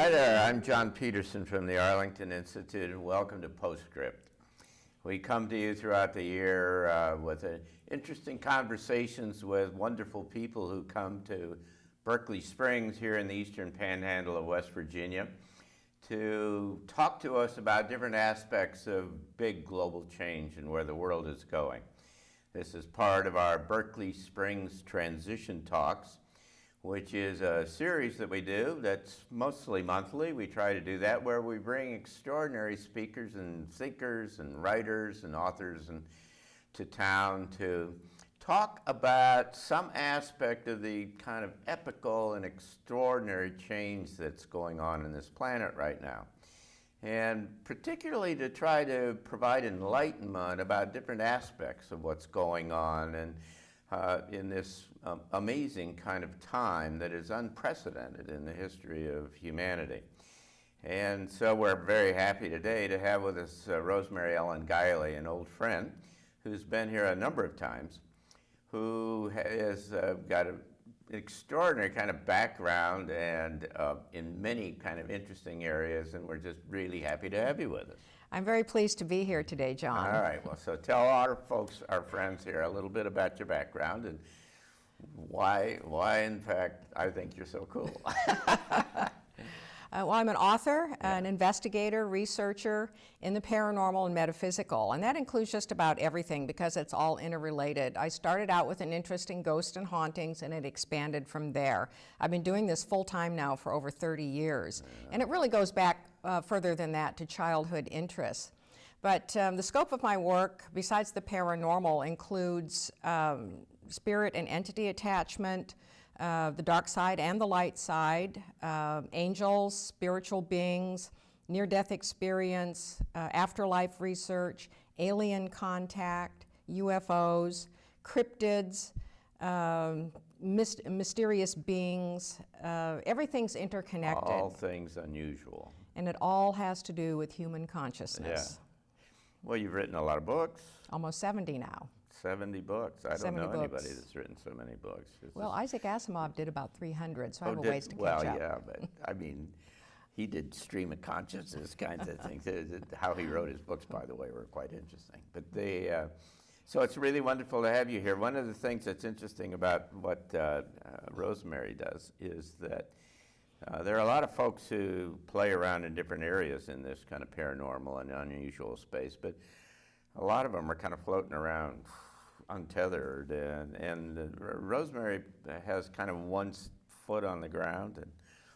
Hi there, I'm John Petersen from the Arlington Institute, and welcome to Postscript. We come to you throughout the year with interesting conversations with wonderful people who come to Berkeley Springs here in the eastern panhandle of West Virginia to talk to us about different aspects of big global change and where the world is going. This is part of our Berkeley Springs Transition Talks, which is a series that we do that's mostly monthly. We try to do that where we bring extraordinary speakers and thinkers and writers and authors to town to talk about some aspect of the kind of epical and extraordinary change that's going on in this planet right now. And particularly to try to provide enlightenment about different aspects of what's going on and in this amazing kind of time that is unprecedented in the history of humanity. And so we're very happy today to have with us Rosemary Ellen Guiley, an old friend who's been here a number of times, who has got an extraordinary kind of background and in many kind of interesting areas, and we're just really happy to have you with us. I'm very pleased to be here today, John. All right, well, so tell our folks, our friends here, a little bit about your background and why in fact, I think you're so cool. Well, I'm an author, an investigator, researcher in the paranormal and metaphysical, and that includes just about everything because it's all interrelated. I started out with an interest in ghosts and hauntings, and it expanded from there. I've been doing this full-time now for over 30 years, and it really goes back further than that to childhood interests. But the scope of my work, besides the paranormal, includes spirit and entity attachment, the dark side and the light side, angels, spiritual beings, near-death experience, afterlife research, alien contact, UFOs, cryptids, mysterious beings. Everything's interconnected. All things unusual. And it all has to do with human consciousness. Yeah. Well, you've written a lot of books. Almost 70 now. 70 books. I don't know anybody that's written so many books. Well, Isaac Asimov did about 300, so I have a ways to catch up. Well, yeah, but I mean, he did stream of consciousness kinds of things. How he wrote his books, by the way, were quite interesting. But so it's really wonderful to have you here. One of the things that's interesting about what Rosemary does is that there are a lot of folks who play around in different areas in this kind of paranormal and unusual space, but a lot of them are kind of floating around untethered, and Rosemary has kind of one foot on the ground and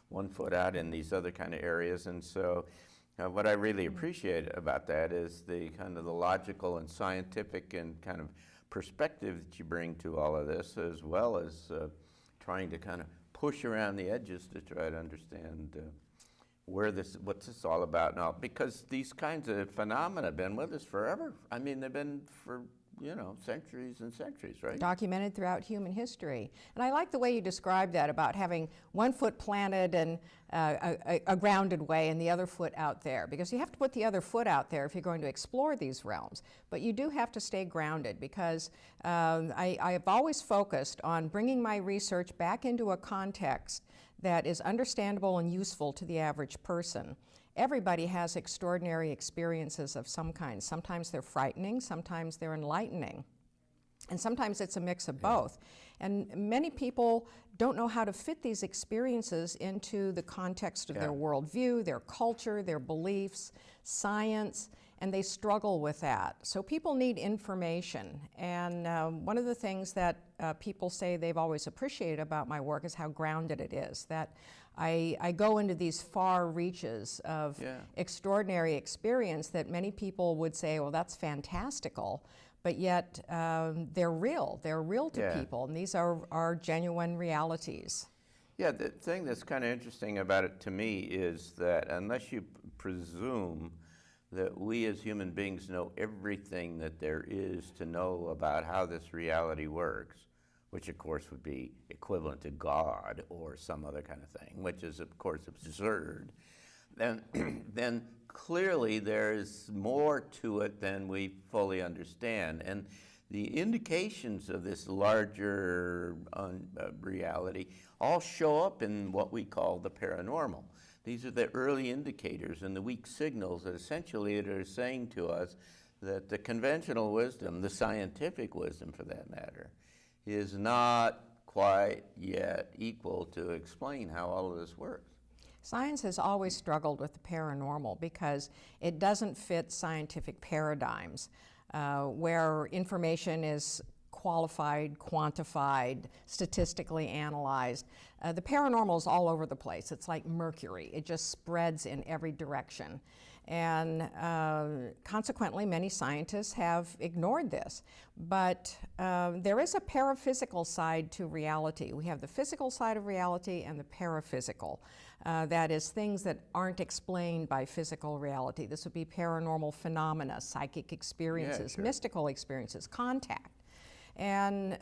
one foot out in these other kind of areas, and so what I really appreciate about that is the kind of the logical and scientific and kind of perspective that you bring to all of this, as well as trying to kind of push around the edges to try to understand what's this all about now, because these kinds of phenomena have been with us forever. I mean, they've been for, centuries and centuries, right? Documented throughout human history. And I like the way you described that about having one foot planted in a grounded way and the other foot out there, because you have to put the other foot out there if you're going to explore these realms. But you do have to stay grounded, because I have always focused on bringing my research back into a context that is understandable and useful to the average person. Everybody has extraordinary experiences of some kind. Sometimes they're frightening, sometimes they're enlightening, and sometimes it's a mix of both. And many people don't know how to fit these experiences into the context of their worldview, their culture, their beliefs, science, and they struggle with that. So people need information, and one of the things that people say they've always appreciated about my work is how grounded it is, that I go into these far reaches of extraordinary experience that many people would say, well, that's fantastical, but yet they're real to people, and these are genuine realities. Yeah, the thing that's kind of interesting about it to me is that unless you presume that we as human beings know everything that there is to know about how this reality works, which of course would be equivalent to God or some other kind of thing, which is of course absurd, then clearly there's more to it than we fully understand. And the indications of this larger reality all show up in what we call the paranormal. These are the early indicators and the weak signals that essentially are saying to us that the conventional wisdom, the scientific wisdom for that matter, is not quite yet equal to explain how all of this works. Science has always struggled with the paranormal because it doesn't fit scientific paradigms where information is qualified, quantified, statistically analyzed. The paranormal is all over the place. It's like mercury. It just spreads in every direction. And consequently, many scientists have ignored this. But there is a paraphysical side to reality. We have the physical side of reality and the paraphysical. That is, things that aren't explained by physical reality. This would be paranormal phenomena, psychic experiences, sure. mystical experiences, contact. And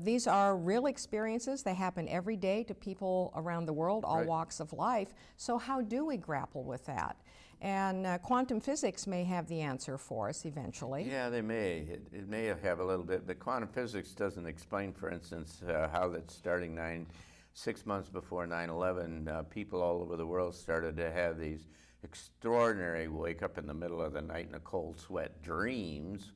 these are real experiences. They happen every day to people around the world, all Right. walks of life. So how do we grapple with that? And quantum physics may have the answer for us eventually. Yeah, they may. It may have a little bit, but quantum physics doesn't explain, for instance, how that starting 6 months before 9/11, people all over the world started to have these extraordinary wake up in the middle of the night in a cold sweat dreams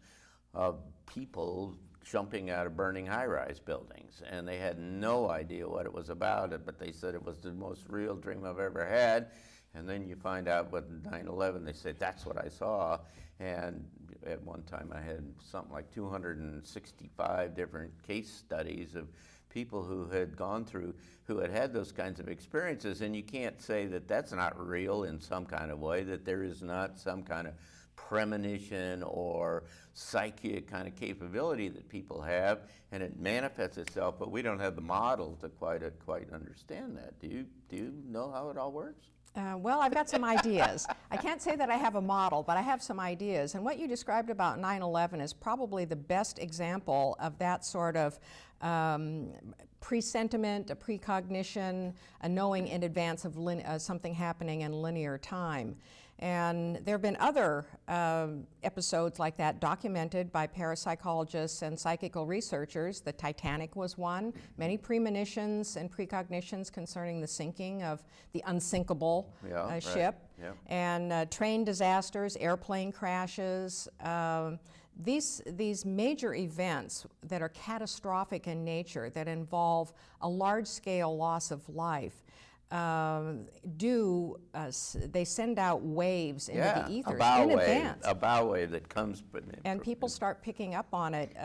of people jumping out of burning high-rise buildings. And they had no idea what it was about, but they said it was the most real dream I've ever had. And then you find out with 9/11, they say, that's what I saw. And at one time I had something like 265 different case studies of people who had gone through, who had had those kinds of experiences. And you can't say that that's not real in some kind of way, that there is not some kind of premonition or psychic kind of capability that people have, and it manifests itself, but we don't have the model to quite understand that. Do you know how it all works? Well, I've got some ideas. I can't say that I have a model, but I have some ideas. And what you described about 9/11 is probably the best example of that sort of presentiment, a precognition, a knowing in advance of something happening in linear time. And there have been other episodes like that documented by parapsychologists and psychical researchers. The Titanic was one. Many premonitions and precognitions concerning the sinking of the unsinkable ship. Yeah. And train disasters, airplane crashes. These major events that are catastrophic in nature, that involve a large-scale loss of life, they send out waves into the ethers in advance. A bow wave that comes. And people start picking up on it,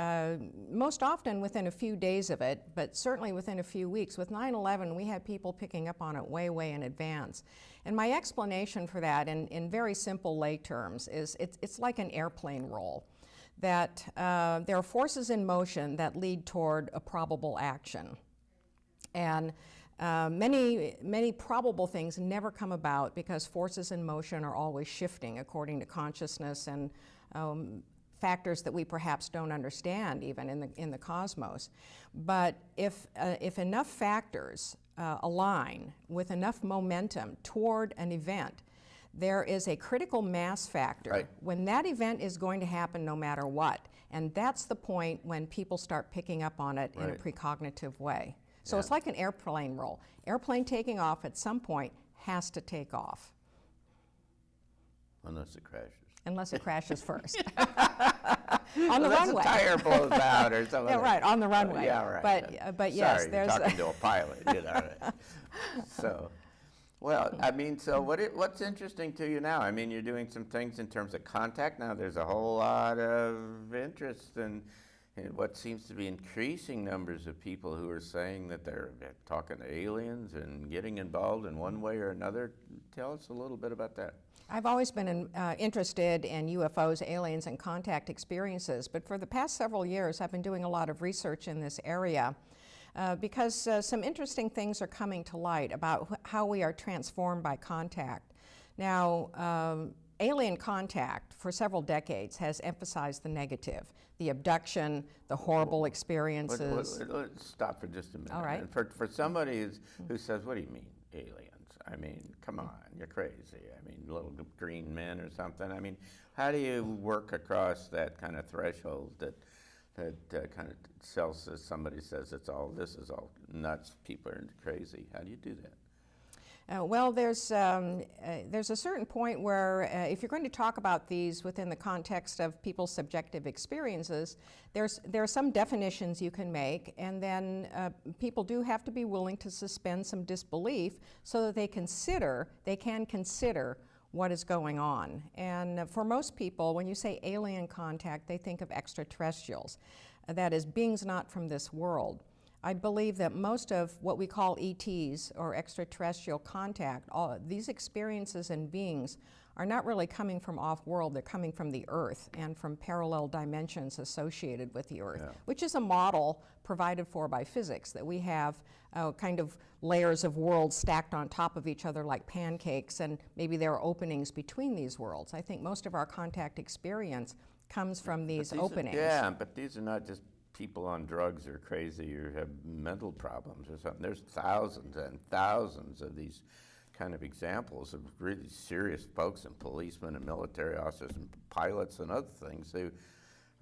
most often within a few days of it, but certainly within a few weeks. With 9/11, we had people picking up on it way, way in advance. And my explanation for that, in very simple lay terms, is it's like an airplane roll. That there are forces in motion that lead toward a probable action. And many probable things never come about because forces in motion are always shifting according to consciousness and factors that we perhaps don't understand even in the cosmos. But if enough factors align with enough momentum toward an event, there is a critical mass factor Right. when that event is going to happen no matter what. And that's the point when people start picking up on it in a Right. precognitive way. So Yeah. it's like an airplane roll. Airplane taking off at some point has to take off. Unless it crashes. Unless it crashes first. On the Unless runway. a tire blows out or something. Yeah, right, on the runway. Yeah, right. But yes, Sorry, there's you're talking to a pilot, you know. So, well, I mean, so what's interesting to you now? I mean, you're doing some things in terms of contact now. There's a whole lot of interest in what seems to be increasing numbers of people who are saying that they're talking to aliens and getting involved in one way or another. Tell us a little bit about that. I've always been interested in UFOs, aliens, and contact experiences, but for the past several years I've been doing a lot of research in this area because some interesting things are coming to light about how we are transformed by contact. Now, alien contact for several decades has emphasized the negative, the abduction, the horrible experiences. Let's stop for just a minute. All right. And for somebody who says, what do you mean, aliens? I mean, come on, you're crazy. I mean, little green men or something. I mean, how do you work across that kind of threshold that kind of sells as somebody says this is all nuts, people are crazy? How do you do that? Well, there's a certain point where if you're going to talk about these within the context of people's subjective experiences, there are some definitions you can make, and then people do have to be willing to suspend some disbelief so that they can consider what is going on. And for most people, when you say alien contact, they think of extraterrestrials, that is, beings not from this world. I believe that most of what we call ETs, or extraterrestrial contact, these experiences and beings are not really coming from off-world, they're coming from the Earth and from parallel dimensions associated with the Earth, which is a model provided for by physics, that we have kind of layers of worlds stacked on top of each other like pancakes, and maybe there are openings between these worlds. I think most of our contact experience comes from these openings. But these are not just people on drugs or crazy or have mental problems or something. There's thousands and thousands of these kind of examples of really serious folks, and policemen and military officers and pilots and other things who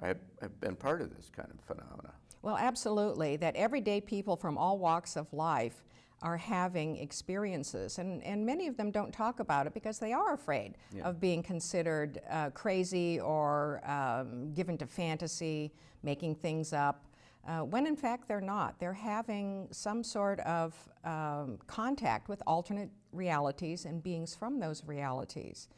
have been part of this kind of phenomena. Well, absolutely, that everyday people from all walks of life are having experiences, and many of them don't talk about it because they are afraid of being considered crazy or given to fantasy, making things up, when in fact they're not. They're having some sort of contact with alternate realities and beings from those realities.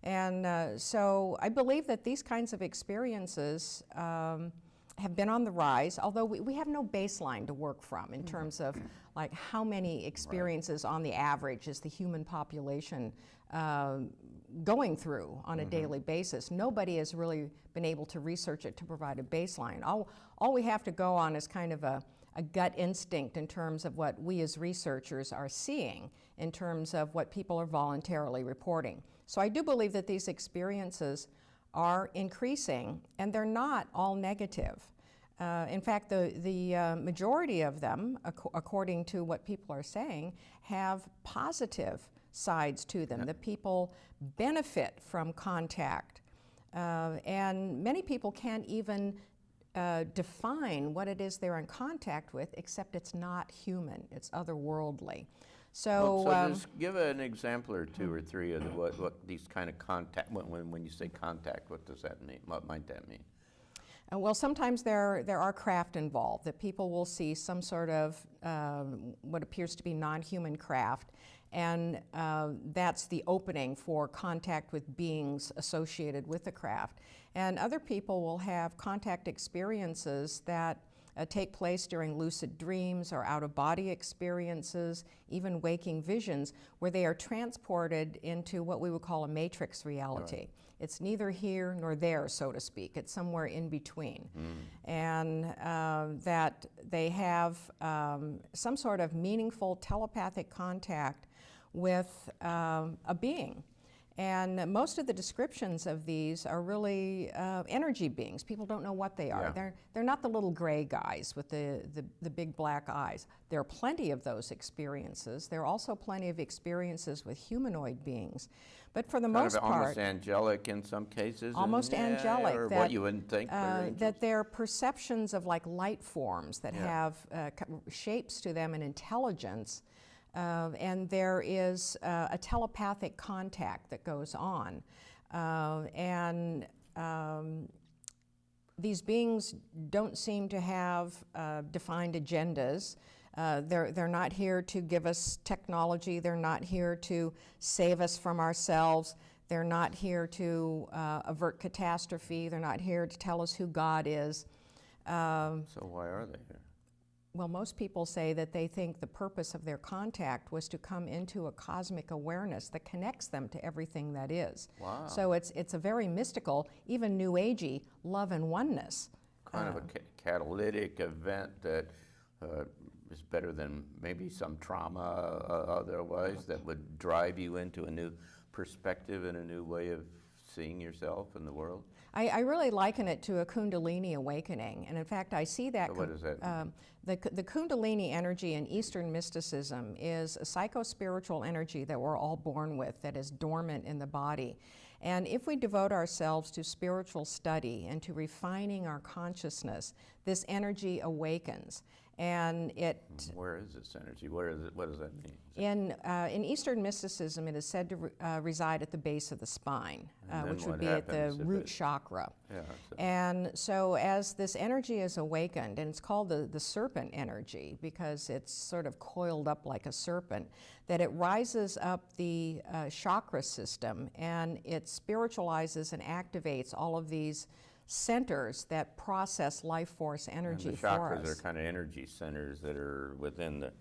And so I believe that these kinds of experiences have been on the rise, although we have no baseline to work from in terms of like how many experiences on the average is the human population going through on a daily basis. Nobody has really been able to research it to provide a baseline. All we have to go on is kind of a gut instinct in terms of what we as researchers are seeing in terms of what people are voluntarily reporting. So I do believe that these experiences are increasing, and they're not all negative. In fact, the majority of them, according to what people are saying, have positive sides to them, that people benefit from contact. And many people can't even define what it is they're in contact with, except it's not human, it's otherworldly. So just give an example or two or three of what these kind of contact, when you say contact, what does that mean? What might that mean? Well, sometimes there are craft involved, that people will see some sort of what appears to be non-human craft, and that's the opening for contact with beings associated with the craft. And other people will have contact experiences that take place during lucid dreams or out-of-body experiences, even waking visions, where they are transported into what we would call a matrix reality. Right. It's neither here nor there, so to speak. It's somewhere in between. And that they have some sort of meaningful telepathic contact with a being. And most of the descriptions of these are really energy beings. People don't know what they are. They're not the little gray guys with the big black eyes. There are plenty of those experiences. There are also plenty of experiences with humanoid beings. But for the most part, almost angelic in some cases. Almost angelic. Or what you wouldn't think. That they're perceptions of like light forms that have shapes to them and intelligence. And there is a telepathic contact that goes on. And these beings don't seem to have defined agendas. They're not here to give us technology. They're not here to save us from ourselves. They're not here to avert catastrophe. They're not here to tell us who God is. So why are they here? Well, most people say that they think the purpose of their contact was to come into a cosmic awareness that connects them to everything that is. Wow. So it's a very mystical, even New Agey, love and oneness. Kind of a catalytic event that is better than maybe some trauma otherwise, that would drive you into a new perspective and a new way of seeing yourself and the world? I really liken it to a Kundalini awakening, and in fact I see that. So what does that mean? The Kundalini energy in Eastern mysticism is a psycho-spiritual energy that we're all born with, that is dormant in the body. And if we devote ourselves to spiritual study and to refining our consciousness, this energy awakens. And it, Where is this energy? Where is it? What does that mean? in Eastern mysticism, it is said to reside at the base of the spine, And then which would what be at the happens if root it- chakra. Yeah. And so as this energy is awakened, and it's called the serpent energy because it's sort of coiled up like a serpent, that it rises up the chakra system and it spiritualizes and activates all of these centers that process life force energy And the for chakras us. are kind of energy centers that are within the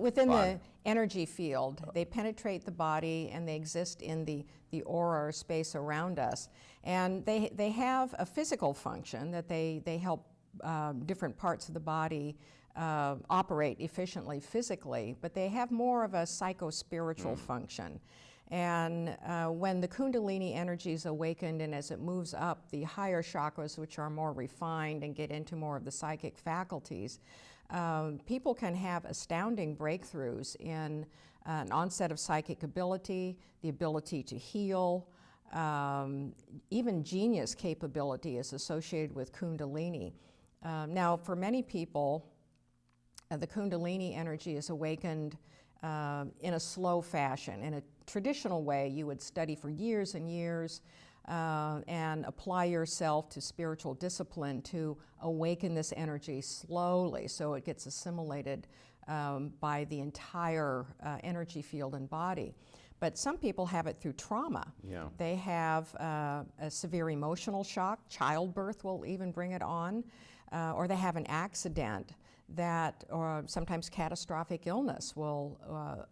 Within body. the energy field, they penetrate the body and they exist in the aura or space around us. And they have a physical function that they help different parts of the body operate efficiently physically, but they have more of a psycho-spiritual function. And when the Kundalini energy is awakened and as it moves up the higher chakras, which are more refined and get into more of the psychic faculties, people can have astounding breakthroughs in an onset of psychic ability, the ability to heal, even genius capability is associated with Kundalini. Now, for many people, the Kundalini energy is awakened in a slow fashion. In a traditional way, you would study for years and years and apply yourself to spiritual discipline to awaken this energy slowly so it gets assimilated by the entire energy field and body. But some people have it through trauma. Yeah. They have a severe emotional shock. Childbirth will even bring it on. Or they have an accident that, or sometimes catastrophic illness will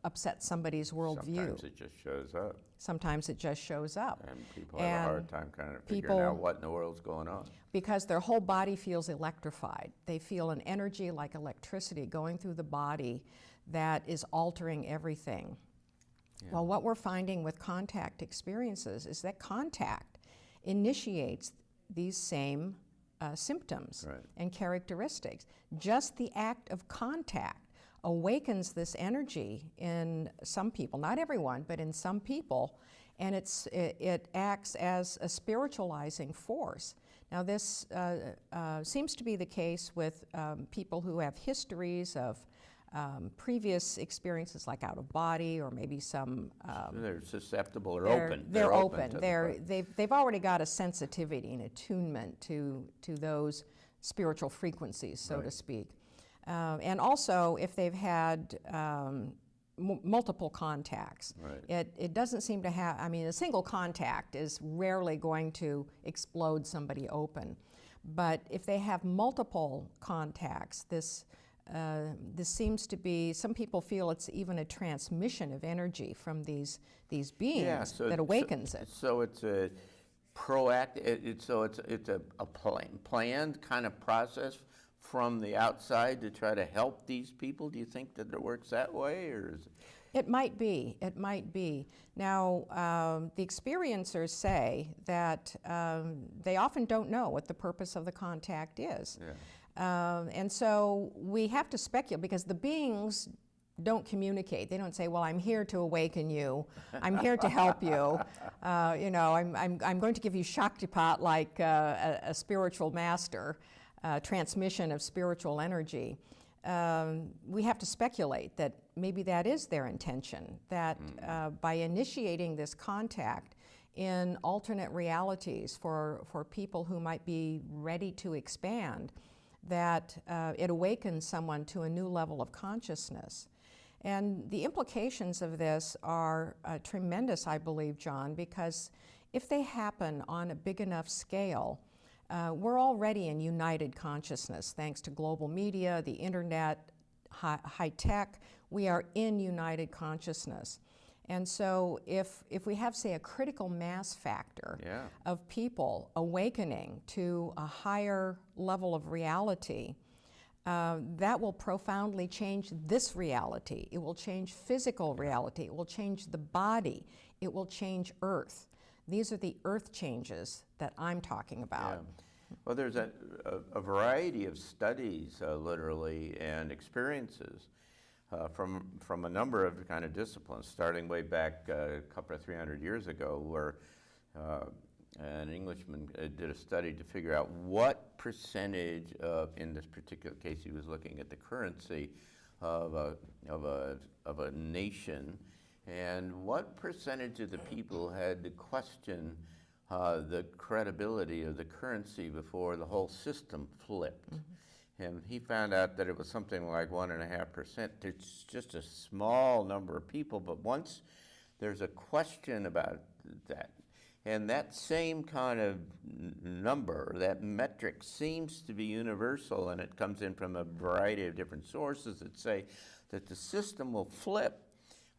upset somebody's worldview. Sometimes it just shows up. Sometimes it just shows up. And people have a hard time kind of figuring people- out what in the world's going on. Because their whole body feels electrified. They feel an energy like electricity going through the body that is altering everything. Yeah. Well, what we're finding with contact experiences is that contact initiates these same symptoms Right. and characteristics. Just the act of contact awakens this energy in some people, not everyone, but in some people, and it acts as a spiritualizing force. Now, this seems to be the case with people who have histories of previous experiences like out of body or maybe some They're susceptible or they're, open. They're open. to the They've already got a sensitivity and attunement to those spiritual frequencies, so to Right. speak. And also, if they've had multiple contacts, Right. it doesn't seem to have. I mean, a single contact is rarely going to explode somebody open, but if they have multiple contacts, this seems to be, some people feel it's even a transmission of energy from these beings Yeah, so that awakens it. So it's a proactive. So it's a planned kind of process from the outside to try to help these people. Do you think that it works that way, or is it? It might be. It might be. Now, the experiencers say that they often don't know what the purpose of the contact is. Yeah. And so we have to speculate because the beings don't communicate. They don't say, well, I'm here to awaken you. I'm here to help you. I'm going to give you Shaktipat like a spiritual master, transmission of spiritual energy. We have to speculate that maybe that is their intention, that by initiating this contact in alternate realities for people who might be ready to expand, that it awakens someone to a new level of consciousness. And the implications of this are tremendous, I believe, John, because if they happen on a big enough scale, we're already in united consciousness thanks to global media, the internet, high tech. We are in united consciousness. And so if we have, say, a critical mass factor Yeah. of people awakening to a higher level of reality, that will profoundly change this reality. It will change physical reality. It will change the body. It will change Earth. These are the Earth changes that I'm talking about. Yeah. Well, there's a variety of studies, literally, and experiences from a number of kind of disciplines, starting way back a couple of 300 years ago, where an Englishman did a study to figure out what percentage of, in this particular case, he was looking at the currency of a nation, and what percentage of the people had to question the credibility of the currency before the whole system flipped. And he found out that it was something like 1.5%. It's just a small number of people, but once there's a question about that, and that same kind of number, that metric seems to be universal, and it comes in from a variety of different sources that say that the system will flip,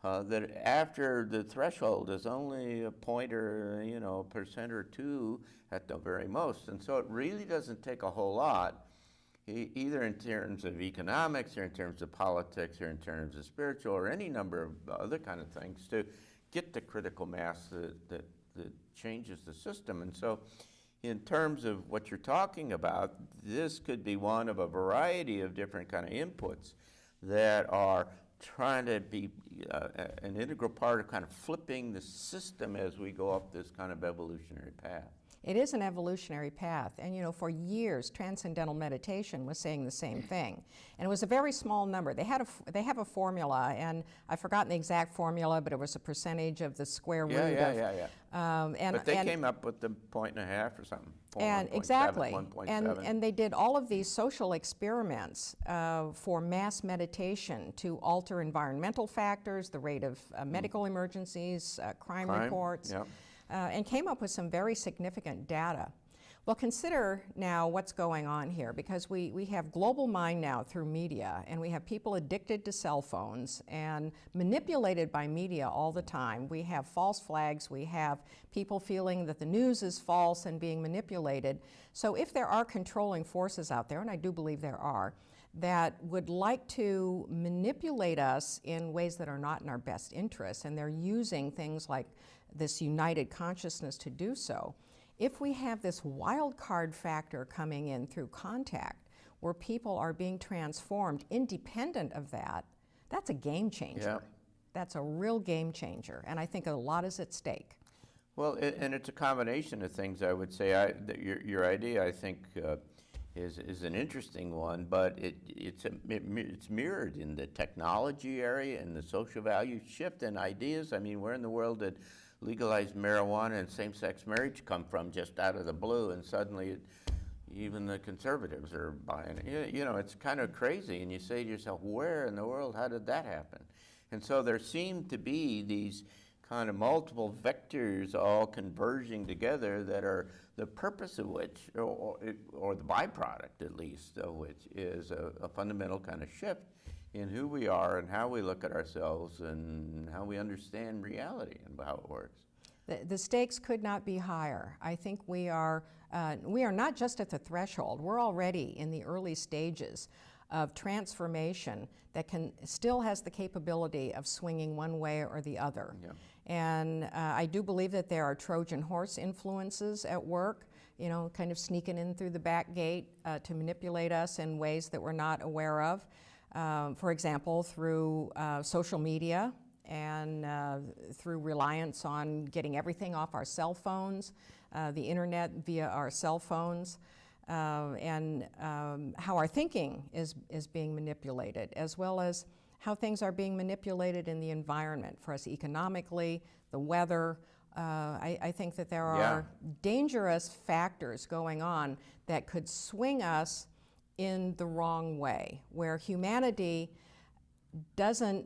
that after the threshold is only a point or, you know, a percent or two at the very most. And so it really doesn't take a whole lot, either in terms of economics or in terms of politics or in terms of spiritual or any number of other kind of things to get the critical mass that changes the system. And so in terms of what you're talking about, this could be one of a variety of different kind of inputs that are trying to be an integral part of kind of flipping the system as we go up this kind of evolutionary path. It is an evolutionary path, and you know, for years, Transcendental Meditation was saying the same thing, and it was a very small number. They have a formula, and I've forgotten the exact formula, but it was a percentage of the square root but they came up with the 1.5 or something. And 1.7, exactly, 1.7. and they did all of these social experiments for mass meditation to alter environmental factors, the rate of medical emergencies, crime reports. Yep. And came up with some very significant data. Well, consider now what's going on here, because we have global mind now through media, and we have people addicted to cell phones and manipulated by media all the time. We have false flags, we have people feeling that the news is false and being manipulated. So if there are controlling forces out there, and I do believe there are, that would like to manipulate us in ways that are not in our best interest, and they're using things like this united consciousness to do so. If we have this wild card factor coming in through contact, where people are being transformed independent of that, that's a game changer. Yeah. That's a real game changer, and I think a lot is at stake. Well, and it's a combination of things, I would say. Your idea, I think, is an interesting one, but it's mirrored in the technology area and the social value shift and ideas. I mean, where in the world did legalized marijuana and same-sex marriage come from just out of the blue, and suddenly even the conservatives are buying it? You know, it's kind of crazy, and you say to yourself, where in the world, how did that happen? And so there seem to be these kind of multiple vectors all converging together that are the purpose of which, or the byproduct at least, of which is a fundamental kind of shift in who we are and how we look at ourselves and how we understand reality and how it works. The stakes could not be higher. I think we are not just at the threshold. We're already in the early stages of transformation that still has the capability of swinging one way or the other. Yeah. And I do believe that there are Trojan horse influences at work, you know, kind of sneaking in through the back gate to manipulate us in ways that we're not aware of. For example, through social media and through reliance on getting everything off our cell phones, the internet via our cell phones, and how our thinking is being manipulated, as well as how things are being manipulated in the environment for us economically, the weather. I think that there are dangerous factors going on that could swing us in the wrong way, where humanity doesn't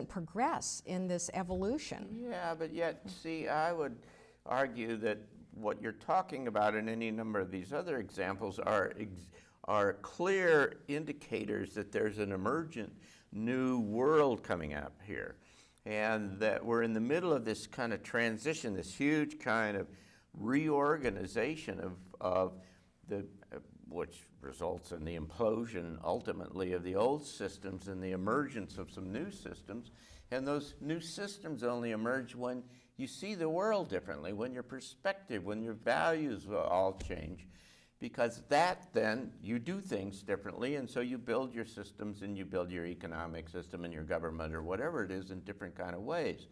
progress in this evolution. Yeah, but yet, see, I would argue that what you're talking about in any number of these other examples are clear indicators that there's an emergent new world coming up here, and that we're in the middle of this kind of transition, this huge kind of reorganization of the which results in the implosion ultimately of the old systems and the emergence of some new systems. And those new systems only emerge when you see the world differently, when your perspective, when your values all change, because that then you do things differently, and so you build your systems and you build your economic system and your government or whatever it is in different kind of ways.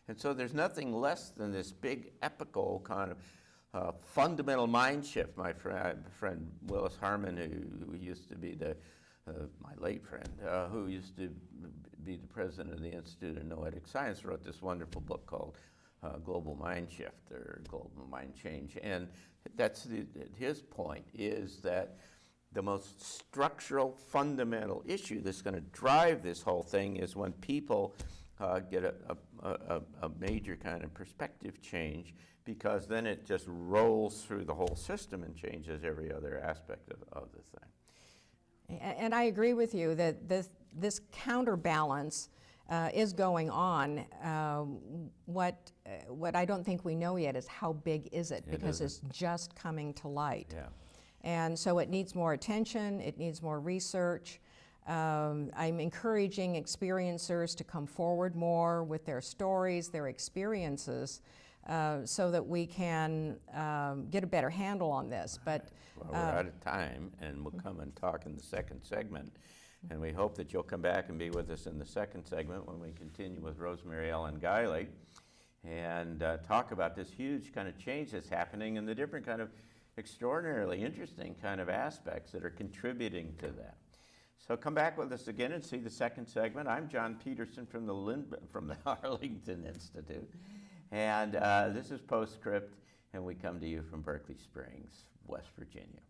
And so there's nothing less than this big epical kind of fundamental mind shift. My friend Willis Harmon, who used to be my late friend, who used to be the president of the Institute of Noetic Science, wrote this wonderful book called Global Mind Shift or Global Mind Change. And that's his point, is that the most structural, fundamental issue that's going to drive this whole thing is when people get a major kind of perspective change, because then it just rolls through the whole system and changes every other aspect of the thing. And I agree with you that this counterbalance is going on. What I don't think we know yet is how big is it, because it's just coming to light. Yeah. And so it needs more attention, it needs more research. I'm encouraging experiencers to come forward more with their stories, their experiences, so that we can get a better handle on this. But well, we're out of time, and we'll come and talk in the second segment. And we hope that you'll come back and be with us in the second segment when we continue with Rosemary Ellen Guiley and talk about this huge kind of change that's happening and the different kind of extraordinarily interesting kind of aspects that are contributing to that. So come back with us again and see the second segment. I'm John Petersen from the Arlington Institute. And this is Postscript, and we come to you from Berkeley Springs, West Virginia.